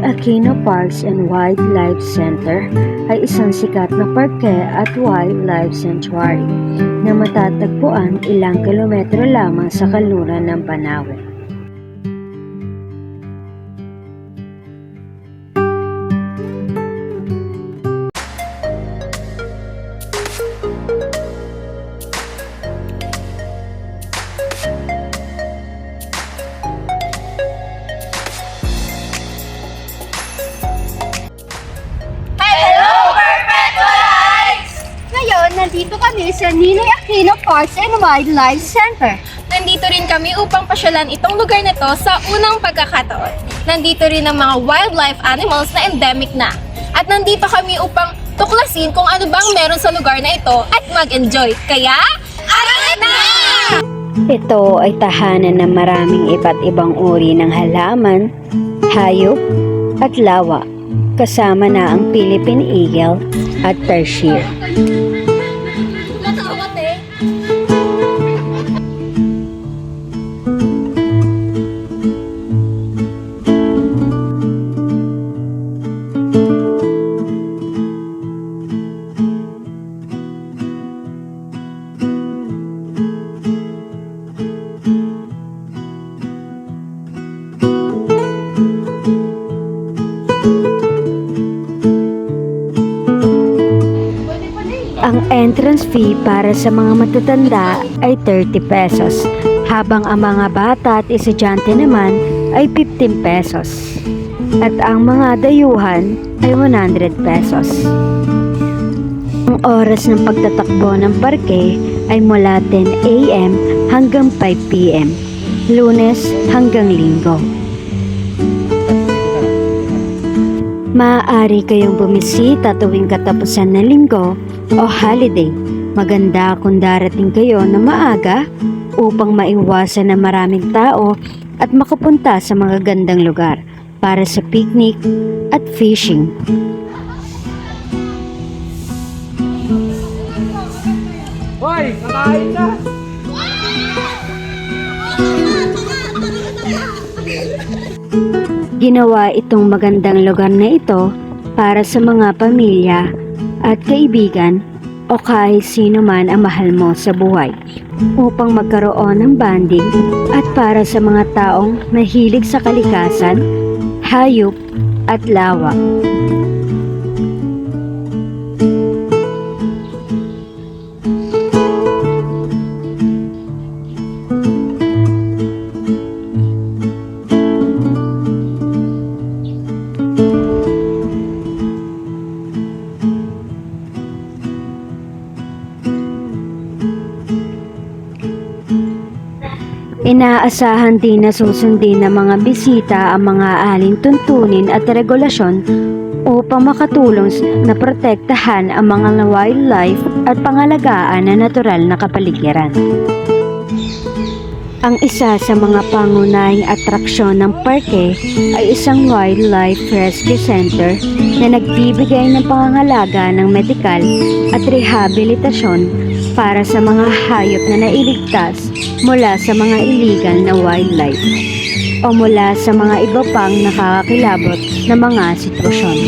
Ninoy Aquino Parks and Wildlife Center ay isang sikat na parke at wildlife sanctuary na matatagpuan ilang kilometro lamang sa kanluran ng Banawe. Nandito kami sa Ninoy Aquino Parks and Wildlife Center. Nandito rin kami upang pasyalan itong lugar na to sa unang pagkakataon. Nandito rin ang mga wildlife animals na endemic na. At nandito kami upang tuklasin kung ano bang meron sa lugar na ito at mag-enjoy. Kaya, aral na! Ito ay tahanan ng maraming iba't ibang uri ng halaman, hayop at lawa, kasama na ang Philippine Eagle at Tarsier. Ang entrance fee para sa mga matatanda ay 30 pesos, habang ang mga bata at estudyante naman ay 15 pesos. At ang mga dayuhan ay 100 pesos. Ang oras ng pagtatakbo ng parke ay mula 10 a.m. hanggang 5 p.m. Lunes hanggang Linggo. Maaari kayong bumisita tuwing katapusan ng linggo o holiday. Maganda kung darating kayo na maaga upang maiwasan na maraming tao at makapunta sa mga gandang lugar para sa picnic at fishing. Hoy, kakain na! Ginawa itong magandang lugar na ito para sa mga pamilya at kaibigan o kahit sino man ang mahal mo sa buhay, upang magkaroon ng bonding at para sa mga taong mahilig sa kalikasan, hayop at lawa. Inaasahan din na susundin ng mga bisita ang mga aling tuntunin at regulasyon upang makatulong na protektahan ang mga wildlife at pangalagaan na natural na kapaligiran. Ang isa sa mga pangunahing atraksyon ng parke ay isang wildlife rescue center na nagbibigay ng pangangalaga ng medikal at rehabilitasyon para sa mga hayop na nailigtas mula sa mga illegal na wildlife o mula sa mga iba pang nakakakilabot na mga sitwasyon.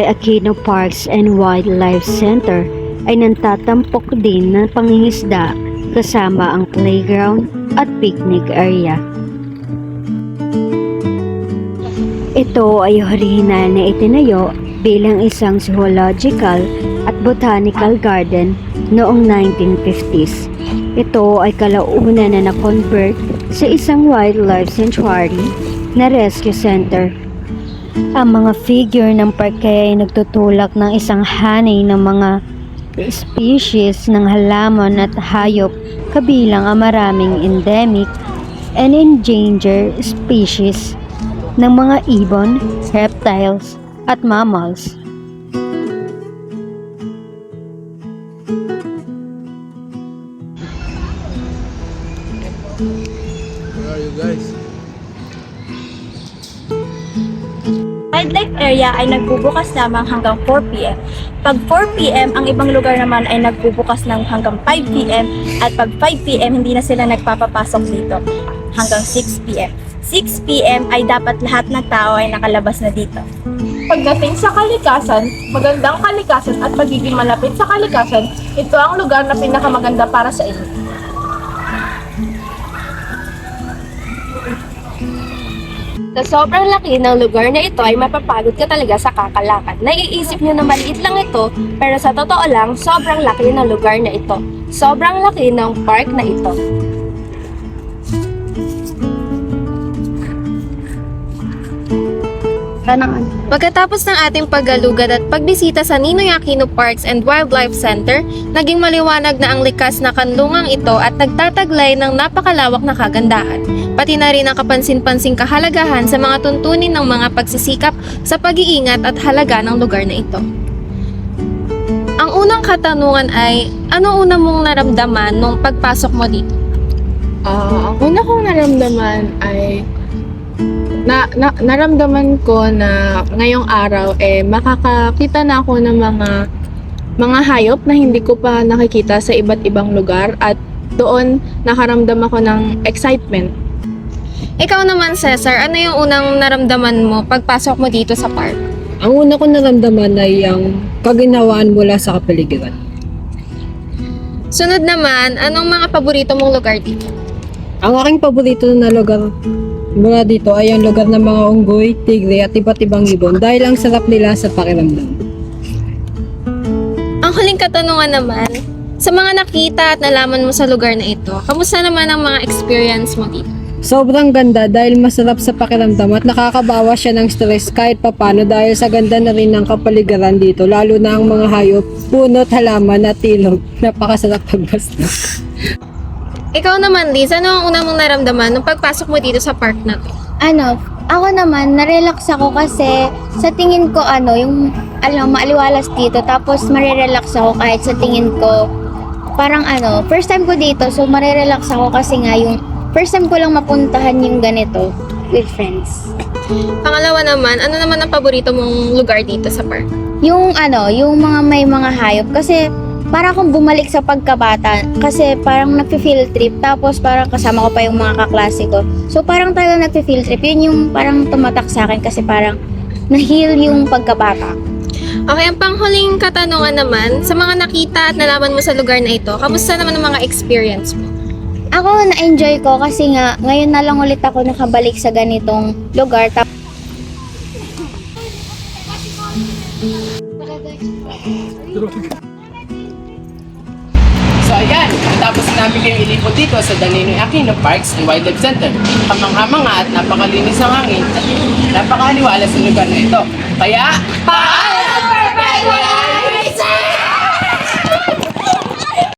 Aquino Parks and Wildlife Center ay nantatampok din ng pangingisda kasama ang playground at picnic area. Ito ay orihinal na itinayo bilang isang zoological at botanical garden noong 1950s. Ito ay kalaunan na na-convert sa isang wildlife sanctuary na rescue center. Ang mga figure ng parke ay nagtutulak ng isang hanay ng mga species ng halaman at hayop kabilang ang maraming endemic and endangered species ng mga ibon, reptiles at mammals. Where are you guys? Wildlife area ay nagbubukas lamang hanggang 4 p.m. Pag 4 p.m., ang ibang lugar naman ay nagbubukas ng hanggang 5 p.m. At pag 5 p.m., hindi na sila nagpapapasok dito hanggang 6 p.m. 6 p.m. ay dapat lahat ng tao ay nakalabas na dito. Pagdating sa kalikasan, magandang kalikasan at pagiging malapit sa kalikasan, ito ang lugar na pinakamaganda para sa inyo. Sa sobrang laki ng lugar na ito ay mapapagod ka talaga sa kakalakad. Naiisip nyo na maliit lang ito, pero sa totoo lang, sobrang laki ng lugar na ito. Sobrang laki ng park na ito. Pagkatapos ng ating paggalugad at pagbisita sa Ninoy Aquino Parks and Wildlife Center, naging maliwanag na ang likas na kanlungang ito at nagtataglay ng napakalawak na kagandahan. Pati na rin ang kapansin-pansing kahalagahan sa mga tuntunin ng mga pagsisikap sa pag-iingat at halaga ng lugar na ito. Ang unang katanungan ay, ano una mong naramdaman nung pagpasok mo dito? Ang una kong naramdaman ay naramdaman ko na ngayong araw makakakita na ako ng mga hayop na hindi ko pa nakikita sa iba't ibang lugar at doon nakaramdam ako ng excitement. Ikaw naman, Cesar, ano yung unang naramdaman mo pagpasok mo dito sa park? Ang una ko naramdaman ay ang kaginhawaan mula sa kapaligiran. Sunod naman, anong mga paborito mong lugar dito? Ang aking paborito na lugar mula dito ay ang lugar ng mga unggoy, tigre at iba't ibang ibon dahil ang sarap nila sa pakiramdam. Ang huling katanungan naman, sa mga nakita at nalaman mo sa lugar na ito, kamusta naman ang mga experience mo dito? Sobrang ganda dahil masarap sa pakiramdam at nakakabawas siya ng stress kahit papano dahil sa ganda na rin ng kapaligiran dito, lalo na ang mga hayop, punot, halaman at ilog. Napakasarap pagbasta. Ikaw naman, Liz, ano ang una mong naramdaman nung pagpasok mo dito sa park na to? Ako naman, narelax ako kasi sa tingin ko maaliwalas dito. Tapos marirelax ako kahit sa tingin ko, parang first time ko dito. So marirelax ako kasi nga yung first time ko lang mapuntahan yung ganito with friends. Pangalawa naman, ano naman ang paborito mong lugar dito sa park? Yung mga may mga hayop kasi para akong bumalik sa pagkabata kasi parang nagfi-field trip tapos parang kasama ko pa yung mga kaklase ko. So parang talaga nagfi-field trip. Yun yung parang tumatak sa akin kasi parang na-heal yung pagkabata. Okay, ang panghuling katanungan naman, sa mga nakita at nalaman mo sa lugar na ito, kamusta naman ang mga experience mo? Ako na-enjoy ko kasi nga ngayon na lang ulit ako nakabalik sa ganitong lugar. So ayan, tapos namin kayong ilipot dito sa Ninoy Aquino Parks and Wildlife Center. Kamangha-mangha at napakalinis ng hangin at napakaliwalas sa lugar na ito. Kaya, paalam!